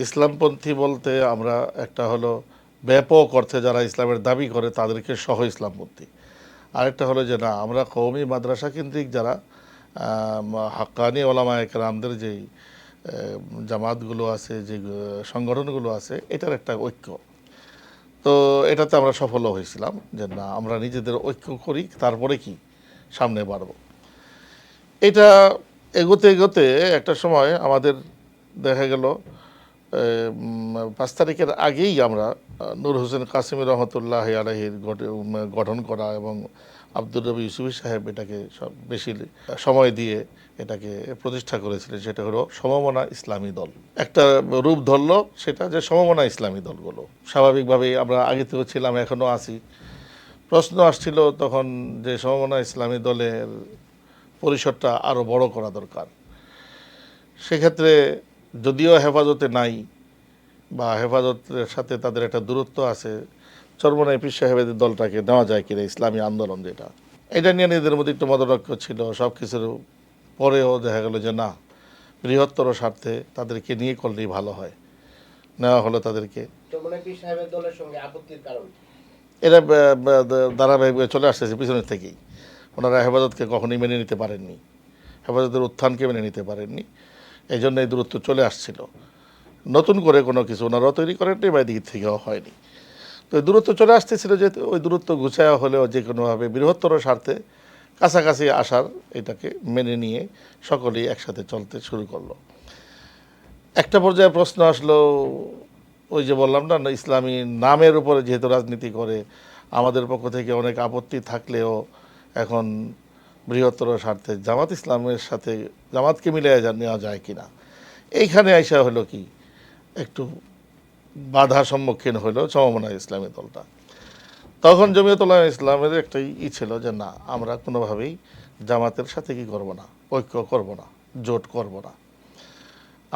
ইসলামপন্থী বলতে আমরা একটা হলো ব্যাপক অর্থে যারা ইসলামের দাবি করে তাদেরকে সহ ইসলামপন্থী। আরেকটা হলো যে না, আমরা কওমি মাদ্রাসা কেন্দ্রিক যারা হাক্কানি ওলামায়ে কেরামদের যেই জামাতগুলো আছে, যে সংগঠনগুলো আছে, এটার একটা ঐক্য। তো এটাতে আমরা সফলও হয়েছিলাম যে না, আমরা নিজেদের ঐক্য করি, তারপরে কি সামনে বাড়ব। এটা এগোতে এগোতে একটা সময় আমাদের দেখা গেল 5 তারিখের আগেই আমরা নূর হোসেন কাসিমি রহমতুল্লাহ আলাহির গঠন করা এবং আব্দুর রবি ইউসুফি সাহেব এটাকে সব বেশি সময় দিয়ে এটাকে প্রতিষ্ঠা করেছিলেন। সেটা হলো সমমনা ইসলামী দল। একটা রূপ ধরলো সেটা, যে সমমনা ইসলামী দলগুলো স্বাভাবিকভাবেই আমরা আগে থেকেও ছিলাম, এখনও আছি। প্রশ্ন আসছিল তখন যে সমমনা ইসলামী দলের পরিসরটা আরও বড় করা দরকার। সেক্ষেত্রে যদিও হেফাজতে নাই বা হেফাজতের সাথে তাদের একটা দূরত্ব আছে, চরমনাই পীর সাহেবের দলটাকে নেওয়া যায় কিনা, ইসলামী আন্দোলন যেটা, এটা নিয়ে নিজেদের মধ্যে একটু মতনৈক্য ছিল। সব কিছুর পরেও দেখা গেল যে না, বৃহত্তর স্বার্থে তাদেরকে নিয়ে করলেই ভালো হয়, নেওয়া হলো তাদেরকে। চরমনাই পীর সাহেবের দলের সঙ্গে আপত্তির কারণ এরা ধারাবাহিকভাবে চলে আসতেছে পিছনের থেকেই। ওনারা হেফাজতকে কখনোই মেনে নিতে পারেননি, হেফাজতের উত্থানকে মেনে নিতে পারেননি। এই জন্য এই দূরত্ব চলে আসছিল। নতুন করে কোনো কিছু ওনারাও তৈরি করেননি বা দিক থেকেও হয়নি। তো এই দূরত্ব চলে আসতেছিল, যে ওই দূরত্ব গুছায়া হলেও যে কোনোভাবে বৃহত্তর স্বার্থে কাছাকাছি আসার এটাকে মেনে নিয়ে সকলেই একসাথে চলতে শুরু করলো। একটা পর্যায়ে প্রশ্ন আসলো, ওই যে বললাম না, ইসলামী নামের উপরে যেহেতু রাজনীতি করে, আমাদের পক্ষ থেকে অনেক আপত্তি থাকলেও এখন বৃহত্তর স্বার্থে জামাত ইসলামের সাথে জামাতকে মিলিয়ে নেওয়া যায় কিনা, এইখানে আইসা হলো কি একটু বাধা সম্মুখীন হলো সমমনা ইসলামী দলটা। তখন জমিয়ত উলামা ইসলামের একটাই ছিল যে না, আমরা কোনোভাবেই জামাতের সাথে কি করব না, ঐক্য করব না, জোট করব না।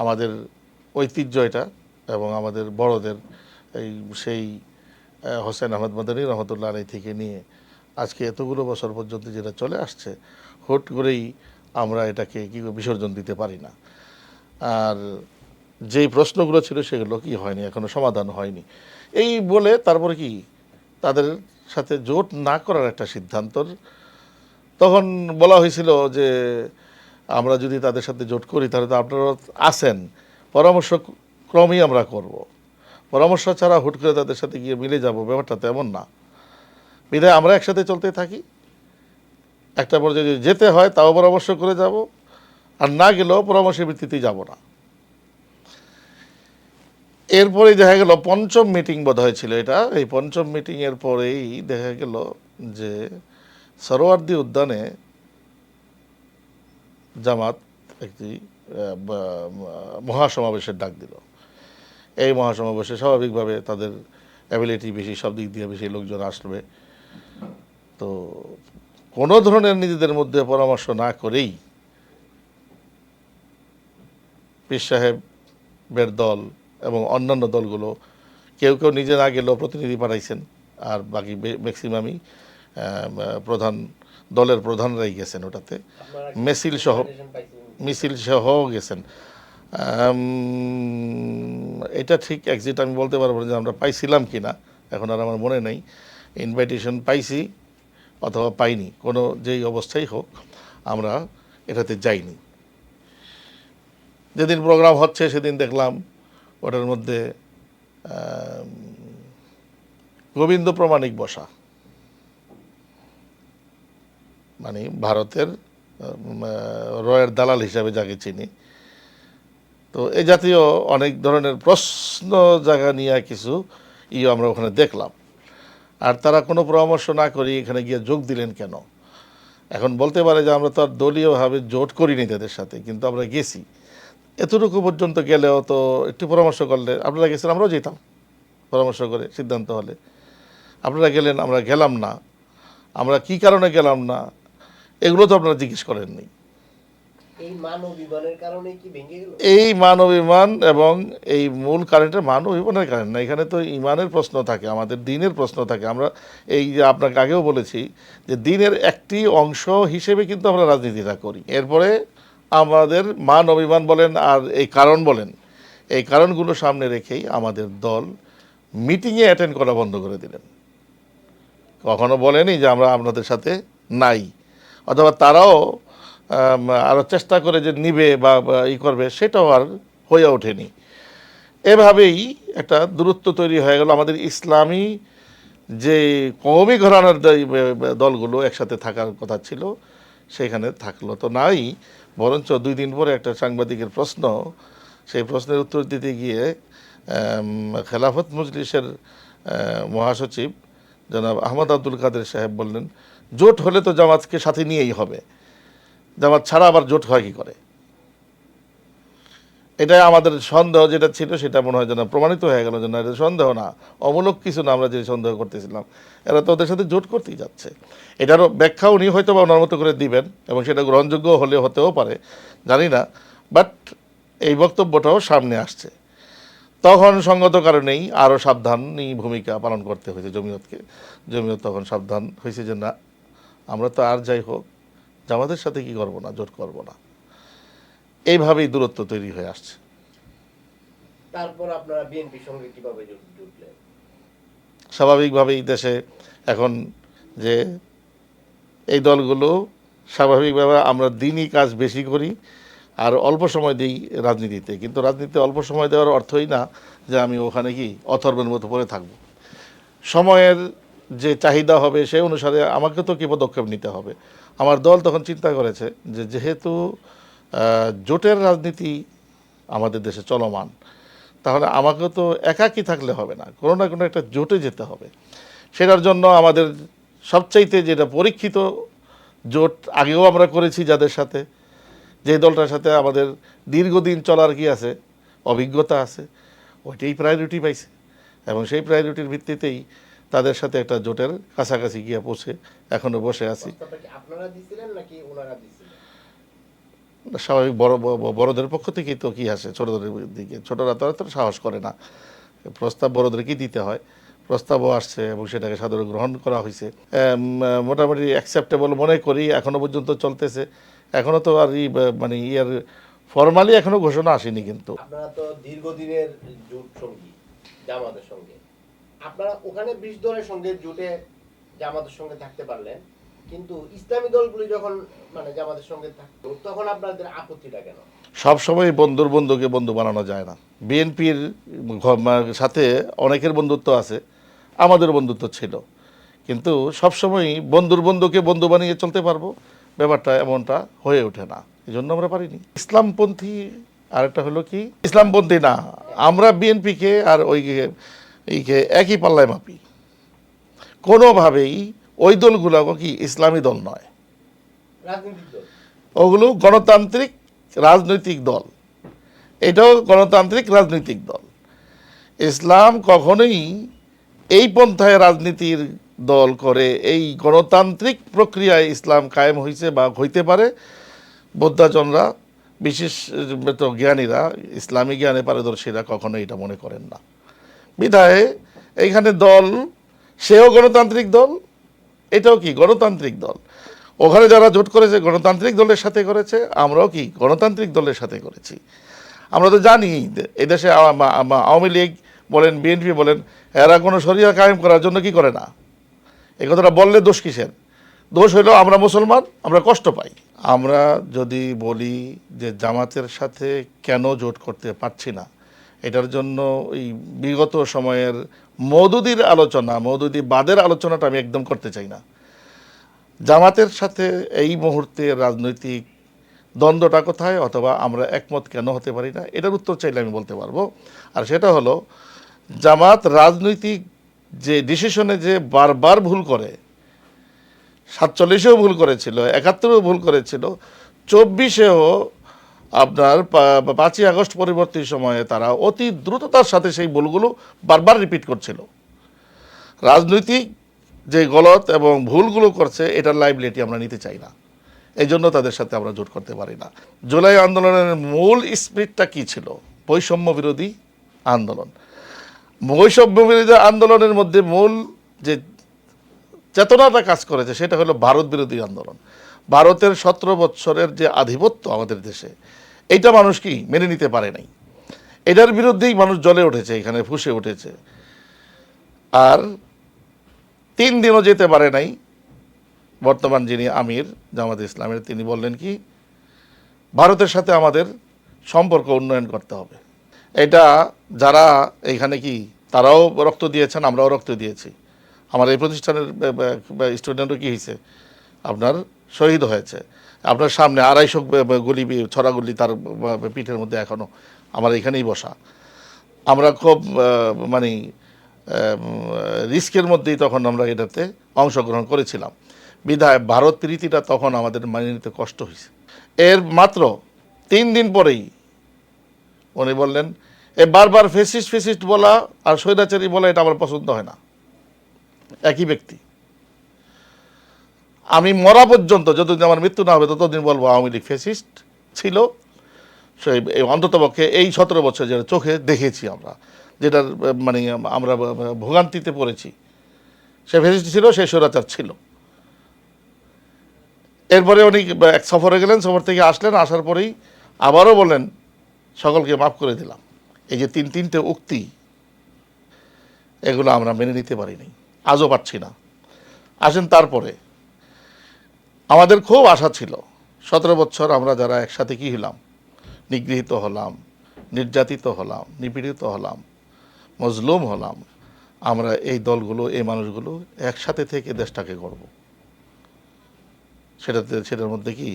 আমাদের ঐতিহ্য এটা, এবং আমাদের বড়দের এই সেই হোসেন আহমদ মাদানী রহমতুল্লাহ আলাই থেকে নিয়ে আজকে এতগুলো বছর পর্যন্ত যেটা চলে আসছে, হুট করেই আমরা এটাকে কি বিসর্জন দিতে পারি না। আর যেই প্রশ্নগুলো ছিল সেগুলো কি হয়নি, এখনো সমাধান হয়নি। এই বলে তারপরে কি তাদের সাথে জোট না করার একটা সিদ্ধান্তর তখন বলা হয়েছিল যে আমরা যদি তাদের সাথে জোট করি তাহলে তো আপনারা আছেন, পরামর্শ ক্রমেই আমরা করব, পরামর্শ ছাড়া হুট করে তাদের সাথে গিয়ে মিলে যাব, ব্যাপারটা তেমন না। বিধায় আমরা একসাথে চলতে থাকি, একটা পর্যায়ে যদি যেতে হয় তাও পরামর্শ করে যাব, আর না গেলেও পরামর্শের ভিত্তিতেই যাব না। এরপরেই দেখা গেল পঞ্চম মিটিং বোধ হয়েছিল এটা, এই পঞ্চম মিটিংয়ের পরেই দেখা গেল যে সরোয়ার্দী উদ্যানে জামাত একটি মহাসমাবেশের ডাক দিল। এই মহাসমাবেশে স্বাভাবিকভাবে তাদের অ্যাবিলিটি বেশি, সব দিক দিয়ে বেশি লোকজন আসবে। তো কোনো ধরনের নিজেদের মধ্যে পরামর্শ না করেই পীর সাহেবের দল এবং অন্যান্য দলগুলো, কেউ কেউ নিজে না গেলেও প্রতিনিধি পাঠাইছেন, আর বাকি ম্যাক্সিমামই দলের প্রধানরাই গেছেন ওটাতে, মিছিল সহ গেছেন। এটা ঠিক এক্সিট আমি বলতে পারবো যে আমরা পাইছিলাম কি না, এখন আর আমার মনে নেই। ইনভাইটেশন পাইছি অথবা পাইনি, কোনো যেই অবস্থাই হোক আমরা এটাতে যাইনি। যেদিন প্রোগ্রাম হচ্ছে সেদিন দেখলাম ওটার মধ্যে গোবিন্দ প্রমাণিক বসা, মানে ভারতের রয়ের দালাল হিসাবে যাকে চিনি। তো এই জাতীয় অনেক ধরনের প্রশ্ন জায়গা নিয়ে কিছু আমরা ওখানে দেখলাম। আর তারা কোনো পরামর্শ না করে এখানে গিয়ে যোগ দিলেন কেন? এখন বলতে পারে যে আমরা তো আর দলীয়ভাবে জোট করিনি তাদের সাথে, কিন্তু আমরা গেছি। এতটুকু পর্যন্ত গেলেও তো একটু পরামর্শ করলে, আপনারা গেছেন আমরাও যেতাম পরামর্শ করে, সিদ্ধান্ত হলে। আপনারা গেলেন, আমরা গেলাম না, আমরা কি কারণে গেলাম না এগুলো তো আপনারা জিজ্ঞেস করেননি। এই মান অভিমান এবং এই মূল কারেন্টের মান অভিমানের কারেন্ট না, এখানে তো ইমানের প্রশ্ন থাকে, আমাদের দিনের প্রশ্ন থাকে। আমরা এই যে আপনাকে আগেও বলেছি যে দিনের একটি অংশ হিসেবে কিন্তু আমরা রাজনীতিটা করি। এরপরে আমাদের মান অভিমান বলেন আর এই কারণ বলেন, এই কারণগুলো সামনে রেখেই আমাদের দল মিটিংয়ে অ্যাটেন্ড করা বন্ধ করে দিলেন। কখনো বলেনি যে আমরা আপনাদের সাথে নাই, অথবা তারাও আরও চেষ্টা করে যে নিবে বা ই করবে, সেটাও আর হয়ে ওঠেনি। এভাবেই একটা দূরত্ব তৈরি হয়ে গেল। আমাদের ইসলামী যে কওমি ঘরানার দলগুলো একসাথে থাকার কথা ছিল সেখানে থাকলো তো নাই, বরঞ্চ 2 দিন পরে একটা সাংবাদিকের প্রশ্ন, সেই প্রশ্নের উত্তর দিতে গিয়ে খেলাফত মজলিসের মহাসচিব জনাব আহমদ আব্দুল কাদের সাহেব বললেন, জোট হলে তো জামাতকে সাথে নিয়েই হবে, জামাত ছাড়া আবার জোট হয় কী করে। এটাই আমাদের সন্দেহ যেটা ছিল সেটা মনে হয় যেন প্রমাণিত হয়ে গেল যে না, এটা সন্দেহ না, অমূলক কিছু না, আমরা যে সন্দেহ করতেছিলাম এরা তো ওদের সাথে জোট করতেই যাচ্ছে। এটারও ব্যাখ্যা উনি হয়তো বা ওনার মতো করে দিবেন এবং সেটা গ্রহণযোগ্য হলে হতেও পারে, জানি না, বাট এই বক্তব্যটাও সামনে আসছে। তখন সঙ্গত কারণেই আরও সাবধানী ভূমিকা পালন করতে হয়েছে জমিয়তকে। জমিয়ত তখন সাবধান হয়েছে যে না, আমরা তো আর যাই হোক জামাতের সাথে কি করব না, জোট করব না। এইভাবেই দূরত্ব তৈরি হয়ে আসছে। তারপর আপনারা বিএনপির সঙ্গে কিভাবে জুটলেন? স্বাভাবিকভাবেই দেশে এখন যে এই দলগুলো স্বাভাবিকভাবে আমরা দিনই কাজ বেশি করি আর অল্প সময় দিই রাজনীতিতে, কিন্তু রাজনীতিতে অল্প সময় দেওয়ার অর্থই না যে আমি ওখানে কি অথর্বের মতো পড়ে থাকব। সময়ের যে চাহিদা হবে সেই অনুসারে আমাকে তো কি পদক্ষেপ নিতে হবে। আমার দল তখন চিন্তা করেছে যে যেহেতু জোটের রাজনীতি আমাদের দেশে চলমান, তাহলে আমাকে তো একাকী থাকলে হবে না, কোনো না কোনো একটা জোটে যেতে হবে। সেটার জন্য আমাদের সবচাইতে যেটা পরীক্ষিত জোট আগেও আমরা করেছি যাদের সাথে, যে দলটার সাথে আমাদের দীর্ঘদিন চলার কি আছে, অভিজ্ঞতা আছে, ওইটাই প্রায়োরিটি পাইছে এবং সেই প্রায়োরিটির ভিত্তিতেই তাদের সাথে একটা জোটের কাছাকাছি গিয়ে পৌঁছে এখনও বসে আছি। প্রস্তাবটা কি আপনারা দিছিলেন নাকি ওনারা দিছিলেন? স্বাভাবিক বড়দের পক্ষ থেকেই তো কি আসে ছোটদের দিকে, ছোটরা তো এত সাহস করে না, প্রস্তাব বড়দেরকেই দিতে হয়। প্রস্তাবও আসছে এবং সেটাকে সাদরে গ্রহণ করা হয়েছে, মোটামুটি অ্যাকসেপ্টেবল মনে করি, এখনও পর্যন্ত চলতেছে। এখনও তো আর মানে ইয়ার ফর্মালি এখনও ঘোষণা আসেনি। কিন্তু আপনারা তো দীর্ঘদিনের জোট সঙ্গী জামাতের সঙ্গে, আপনারা ওখানে 20 দলের সঙ্গে জোটে জামাতের সঙ্গে থাকতে পারলেন, কিন্তু ইসলামী দলগুলি যখন মানে জামাতের সঙ্গে থাকতো তখন আপনাদের আপত্তিটা কেন? সবসময় বন্ধুর বন্ধুকে বন্ধু বানানো যায় না। বিএনপির সাথে অনেকের বন্ধুত্ব আছে, আমাদের বন্ধুত্ব ছিল, কিন্তু সবসময়ই বন্ধুর বন্ধুকে বন্ধু বানিয়ে চলতে পারবো ব্যাপারটা এমনটা হয়ে ওঠে না, এই জন্য আমরা পারিনি। ইসলামপন্থী আরেকটা হলো কি, ইসলামপন্থী না, আমরা বিএনপিকে আর এইকে একই পাল্লায় মাপি। কোনোভাবেই ওই দলগুলো কি ইসলামী দল নয়, রাজনৈতিক দল, ওগুলো গণতান্ত্রিক রাজনৈতিক দল, এটাও গণতান্ত্রিক রাজনৈতিক দল। ইসলাম কখনোই এই পন্থায় রাজনীতির দল করে, এই গণতান্ত্রিক প্রক্রিয়ায় ইসলাম কায়েম হয়েছে বা হইতে পারে, বৌদ্ধাজনরা বিশেষ জ্ঞানীরা, ইসলামী জ্ঞানে পারদর্শীরা কখনো এটা মনে করেন না। বিধায় এইখানে দল, সেও গণতান্ত্রিক দল, এটাও কি গণতান্ত্রিক দল। ওখানে যারা জোট করেছে গণতান্ত্রিক দলের সাথে করেছে, আমরাও কি গণতান্ত্রিক দলের সাথে করেছি। আমরা তো জানি এদেশে আওয়ামী লীগ বলেন, বিএনপি বলেন, এরা কোনো শরিয়া কায়েম করার জন্য কি করে না। এই কথাটা বললে দোষ কিসের? দোষ হইল আমরা মুসলমান, আমরা কষ্ট পাই। আমরা যদি বলি যে জামাতের সাথে কেন জোট করতে পারছি না, এটার জন্য এই বিগত সময়ের মওদুদির আলোচনা, মওদুদি বাদের আলোচনাটা আমি একদম করতে চাই না। জামাতের সাথে এই মুহূর্তে রাজনৈতিক দ্বন্দ্বটা কোথায়, অথবা আমরা একমত কেন হতে পারি না, এটার উত্তর চাইলে আমি বলতে পারবো। আর সেটা হলো, জামাত রাজনৈতিক যে ডিসিশনে যে বারবার ভুল করে, 47-এও ভুল করেছিল, 71-এও ভুল করেছিল, 24-এও আপনার 5ই আগস্ট পরবর্তী সময়ে তারা অতি দ্রুততার সাথে সেই ভুলগুলো বারবার রিপিট করছিল। রাজনৈতিক যে গলত এবং ভুলগুলো করছে, এটার লাইবিলিটি আমরা নিতে চাই না, এই জন্য তাদের সাথে আমরা জোট করতে পারি না। জুলাই আন্দোলনের মূল স্পিরিটটা কী ছিল? বৈষম্য বিরোধী আন্দোলন। বৈষম্য বিরোধী আন্দোলনের মধ্যে মূল যে চেতনাটা কাজ করেছে সেটা হলো ভারত বিরোধী আন্দোলন। ভারতের 17 বৎসরের যে আধিপত্য আমাদের দেশে, এইটা মানুষ কি মেনে নিতে পারে নাই। এটার বিরুদ্ধেই মানুষ জ্বলে উঠেছে, এখানে ফুঁসে উঠেছে। আর 3 দিনও যেতে পারে নাই বর্তমান যিনি আমির জামাত ইসলামের, তিনি বললেন কি, ভারতের সাথে আমাদের সম্পর্ক উন্নয়ন করতে হবে। এটা যারা এইখানে কি তারাও রক্ত দিয়েছেন, আমরাও রক্ত দিয়েছি। আমার এই প্রতিষ্ঠানের স্টুডেন্টও কি হয়েছে, আপনার শহীদ হয়েছে। আপনার সামনে 250 গুলি ছড়াগুলি তার পিঠের মধ্যে এখনও আমার এখানেই বসা। আমরা খুব মানে রিস্কের মধ্যেই তখন আমরা এটাতে অংশগ্রহণ করেছিলাম, বিধায় ভারত প্রীতিটা তখন আমাদের মানিয়ে নিতে কষ্ট হয়েছে। এর মাত্র 3 দিন পরেই উনি বললেন, এ বারবার ফেসিস্ট ফেসিস্ট বলা আর স্বৈরাচারী বলা এটা আমার পছন্দ হয় না। একই ব্যক্তি। আমি মরা পর্যন্ত, যতদিন আমার মৃত্যু না হবে ততদিন বলবো আওয়ামী লীগ ফেসিস্ট ছিল। সেই অন্ততপক্ষে এই 17 বছর যেটা চোখে দেখেছি আমরা, যেটার মানে আমরা ভোগান্তিতে পড়েছি, সে ফেসিস্ট ছিল, সে স্বৈরাচার ছিল। এরপরে উনি এক সফরে গেলেন, সফর থেকে আসলেন, আসার পরেই আবারও বললেন সকলকে মাফ করে দিলাম। এই যে তিনটে উক্তি, এগুলো আমরা মেনে নিতে পারিনি, আজও পারছি না। আসেন তারপরে, আমাদের খুব আশা ছিল 17 বছর আমরা যারা একসাথে কি হলাম, নিগৃহীত হলাম, নির্যাতিত হলাম, নিপীড়িত হলাম, মজলুম হলাম, আমরা এই দলগুলো, এই মানুষগুলো একসাথে থেকে দেশটাকে গড়ব। সেটার মধ্যে কি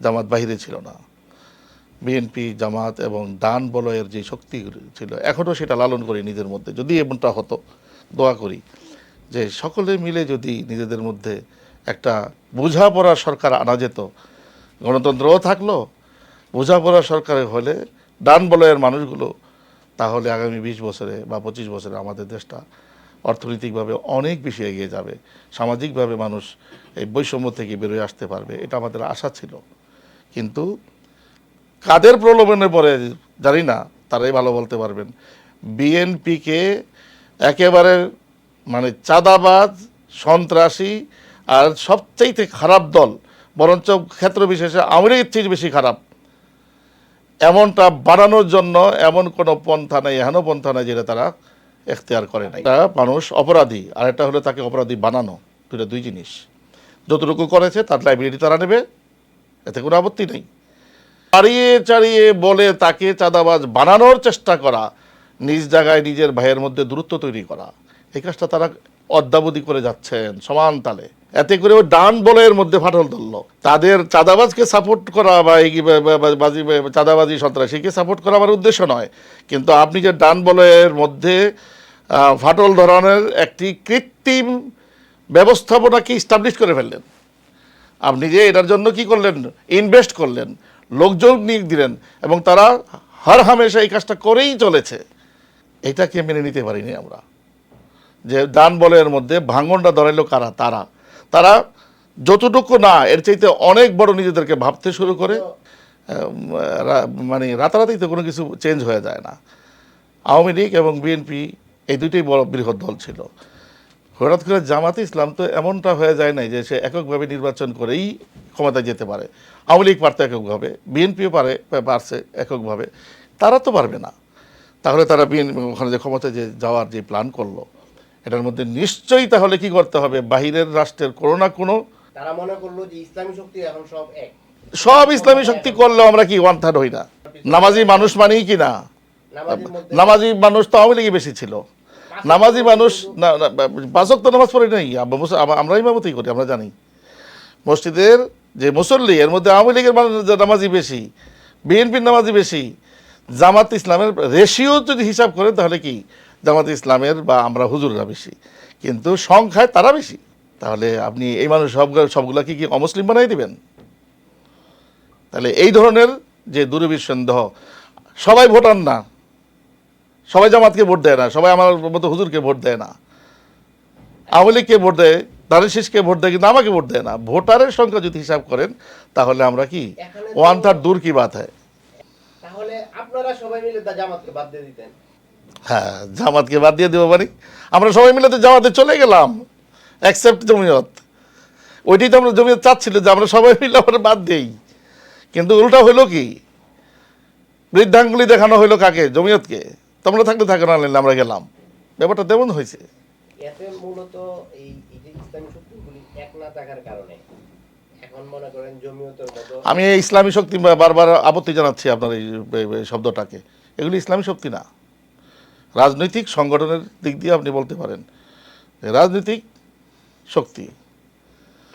জামাত বাহিরে ছিল না। বিএনপি, জামাত এবং ডান বলয়ের যে শক্তি ছিল, এখনও সেটা লালন করি নিজের মধ্যে। যদি এমনটা হতো, দোয়া করি যে সকলে মিলে যদি নিজেদের মধ্যে একটা বোঝাপড়ার সরকার আনা যেত, গণতন্ত্রও থাকলো, বোঝাপড়া সরকারে হলে ডান বলয়ের মানুষগুলো, তাহলে আগামী 20 বছরে বা 25 বছরে আমাদের দেশটা অর্থনৈতিকভাবে অনেক বেশি এগিয়ে যাবে। সামাজিকভাবে মানুষ এই বৈষম্য থেকে বেরোয় আসতে পারবে, এটা আমাদের আশা ছিল। কিন্তু কাদের প্রলোভনে পড়ে জানি না, তারাই ভালো বলতে পারবেন। বিএনপিকে একেবারে মানে চাঁদাবাজ, সন্ত্রাসী আর সবচাইতে খারাপ দল, বরঞ্চ ক্ষেত্র বিশেষে আওয়ামী লীগের চেয়ে বেশি খারাপ, এমনটা বানানোর জন্য এমন কোনো পন্থা নেই, এহেন পন্থা নেই যেটা তারা এখতিয়ার করে নাই। একটা মানুষ অপরাধী, আর একটা হলো তাকে অপরাধী বানানো, দুই জিনিস। যতটুকু করেছে তার লাইবিলিটি তারা নেবে, এতে কোনো আপত্তি নেই। চাড়িয়ে চাড়িয়ে বলে তাকে চাঁদাবাজ বানানোর চেষ্টা করা, নিজ জায়গায় নিজের ভাইয়ের মধ্যে দূরত্ব তৈরি করা, এই কাজটা তারা অদ্যাবধি করে যাচ্ছেন সমান তালে। এতে করে ওই ডান বলয়ের মধ্যে ফাটল ধরল। তাদের চাঁদাবাজকে সাপোর্ট করা বা এই চাঁদাবাজি সন্ত্রাসীকে সাপোর্ট করা আমার উদ্দেশ্য নয়, কিন্তু আপনি যে ডান বলয়ের মধ্যে ফাটল ধরানোর একটি কৃত্রিম ব্যবস্থাপনাকে ইস্টাবলিশ করে ফেললেন। আপনি যে এটার জন্য কি করলেন, ইনভেস্ট করলেন, লোকজন নিয়োগ দিলেন, এবং তারা হর হামেশা এই কাজটা করেই চলেছে। এটাকে মেনে নিতে পারিনি আমরা, যে ডান বলয়ের মধ্যে ভাঙনটা ধরাইলো কারা, তারা যতটুকু না এর চাইতে অনেক বড় নিজেদেরকে ভাবতে শুরু করে। মানে রাতারাতি তো কোনো কিছু চেঞ্জ হয়ে যায় না। আওয়ামী লীগ এবং বিএনপি এই দুইটাই বড় বৃহৎ দল ছিল। হঠাৎ করে জামাতে ইসলাম তো এমনটা হয়ে যায় নাই যে সে এককভাবে নির্বাচন করেই ক্ষমতায় যেতে পারে। আওয়ামী লীগ পারতো এককভাবে, বিএনপিও পারছে এককভাবে, তারা তো পারবে না। তাহলে তারা ওখানে যে ক্ষমতায় যে যাওয়ার যে প্ল্যান করলো, এটার মধ্যে নিশ্চয়ই তাহলে কি করতে হবে, বাহিরের রাষ্ট্রের কোনো না কোনো, তারা মনে করলো যে ইসলামী শক্তি এখন সব এক, সব ইসলামী শক্তি করলেও আমরা কি 1/3 হই না? নামাজি মানুষ মানেই কি না, নামাজি মানুষ তো আওয়ামী লীগই বেশি ছিল। নামাজি মানুষ 5 ওয়াক্ত নামাজ পড়ে নাই, আমরা ইমামতি করি, আমরা জানি। মসজিদের যে মুসল্লি, এর মধ্যে আওয়ামী লীগের নামাজি বেশি, বিএনপির নামাজি বেশি। জামাত ইসলামের রেশিও যদি হিসাব করেন তাহলে কি জামাত ইসলামের বা আমরা হুজুররা বেশি, কিন্তু সংখ্যায় তারা বেশি। তাহলে আপনি এই মানুষ সবগুলা কি অমুসলিম বানাই দিবেন? তাহলে এই ধরনের যে দুর্বিসন্দেহ, সবাই ভোটার না, সবাই জামাতকে ভোট দেয় না, সবাই আমার মতো হুজুরকে ভোট দেয় না, আওয়ামী লীগকে ভোট দেয়, দারুল শীষকে ভোট দেয়, কিন্তু আমাকে ভোট দেয় না। ভোটারের সংখ্যা যদি হিসাব করেন তাহলে আমরা কি 1/3 দূর কি বাত হয়। তাহলে আপনারা সবাই মিলে জামাতকে বাদ দিয়ে দিতেন। হ্যাঁ, জামাতকে বাদ দিয়ে দেবো মানে আমরা সবাই মিলে তো জামাতে চলে গেলাম, অ্যাকসেপ্ট জমিয়ত। ওইটাই তো আমরা জমিয়ত চাচ্ছিল যে আমরা সবাই মিলে আমরা বাদ দেই, কিন্তু উল্টা হলো কি, বৃদ্ধাঙ্গুলি দেখানো হইলো কাকে? জমিয়তকে। তোমরা থাকলে থাকো, না নিলে আমরা গেলাম। ব্যাপারটা তেমন হয়েছে। এতে মূলত এই এই যে ইসলামী শক্তিগুলি এক না থাকার কারণে এখন মনে করেন জমিয়তের মতো আমি এই ইসলামী শক্তি বারবার আপত্তি জানাচ্ছি আপনার এই শব্দটাকে। এগুলি ইসলামী শক্তি না, রাজনৈতিক সংগঠনের দিক দিয়ে আপনি বলতে পারেন রাজনৈতিক শক্তি।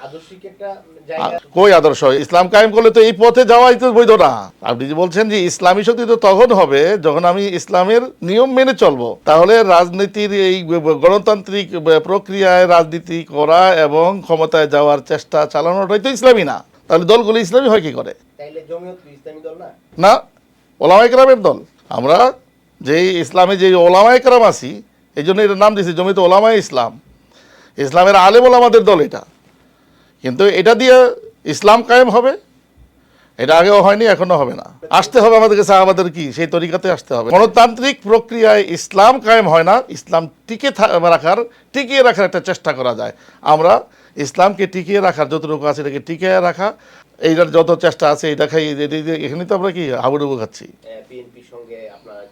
আদর্শিক একটা জায়গা। কই আদর্শ? ইসলাম কায়েম করলে তো এই পথে যাওয়াই তো বৈধ না। আপনি যে বলছেন যে ইসলামী শক্তি তো তখন হবে যখন আমি ইসলামের নিয়ম মেনে চলবো। তাহলে রাজনীতির এই গণতান্ত্রিক প্রক্রিয়ায় রাজনীতি করা এবং ক্ষমতায় যাওয়ার চেষ্টা চালানোটাই তো ইসলামী না। তাহলে দলগুলো ইসলামী হয় কি করে? তাইলে জমিয়ত কি ইসলামী দল না? না, ওলামায়ে কেরামের দল। আমরা যেই ইসলামে যে ওলামায়ে কেরাম আছি, এই জন্য এটার নাম দিয়েছি জমিয়ত ওলামায়ে ইসলাম। ইসলামের আলেম ওলামাদের দল এটা। কিন্তু এটা দিয়ে ইসলাম কায়েম হবে, এটা আগেও হয়নি, এখনো হবে না। আসতে হবে আমাদেরকে সাহাবাদের কি সেই তরিকাতে আসতে হবে। গণতান্ত্রিক প্রক্রিয়ায় ইসলাম কায়েম হয় না, ইসলাম টিকিয়ে রাখার একটা চেষ্টা করা যায়। আমরা ইসলামকে টিকিয়ে রাখার যতটুকু আছে এটাকে টিকিয়ে রাখা, এইটার যত চেষ্টা আছে এটা খাই। এখানে তো আমরা কি হাবুডুবু খাচ্ছি। বিএনপির সঙ্গে আপনারা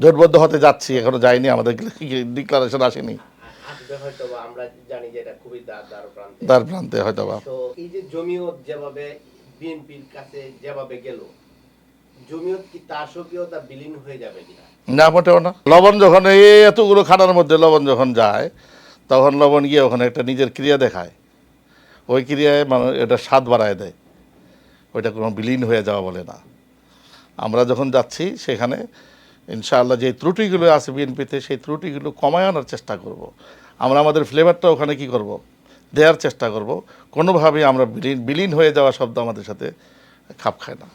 জোটবদ্ধ হতে যাচ্ছি, এখনো যাইনি, আমাদের ডিক্লারেশন আসেনি। আসবে হয়তো, বা আমরা জানি যে এটা খুবই দ্বার প্রান্তে হয়তো বা। তো এই যে জমিয়ত যেভাবে বিএনপির কাছে যেভাবে গেল, জমিয়ত কি তার স্বকীয়তা বিলীন হয়ে যাবে কিনা? না, মোটেও না। লবণ যখন এই এতগুলো খানার মধ্যে লবণ যখন যায়, তখন লবণ গিয়ে ওখানে একটা নিজের ক্রিয়া দেখায়। ওই ক্রিয়ায় মানুষ এটা স্বাদ বাড়ায় দেয়। ওইটা কোনো বিলীন হয়ে যাওয়া বলে না। আমরা যখন যাচ্ছি সেখানে ইনশাআল্লাহ যে ত্রুটিগুলো আছে বিএনপিতে, সেই ত্রুটিগুলো কমায় আনার চেষ্টা করব। আমরা আমাদের ফ্লেভারটা ওখানে কি করব, দেওয়ার চেষ্টা করব। কোনোভাবেই আমরা বিলীন হয়ে যাওয়া শব্দ আমাদের সাথে খাপ খায় না।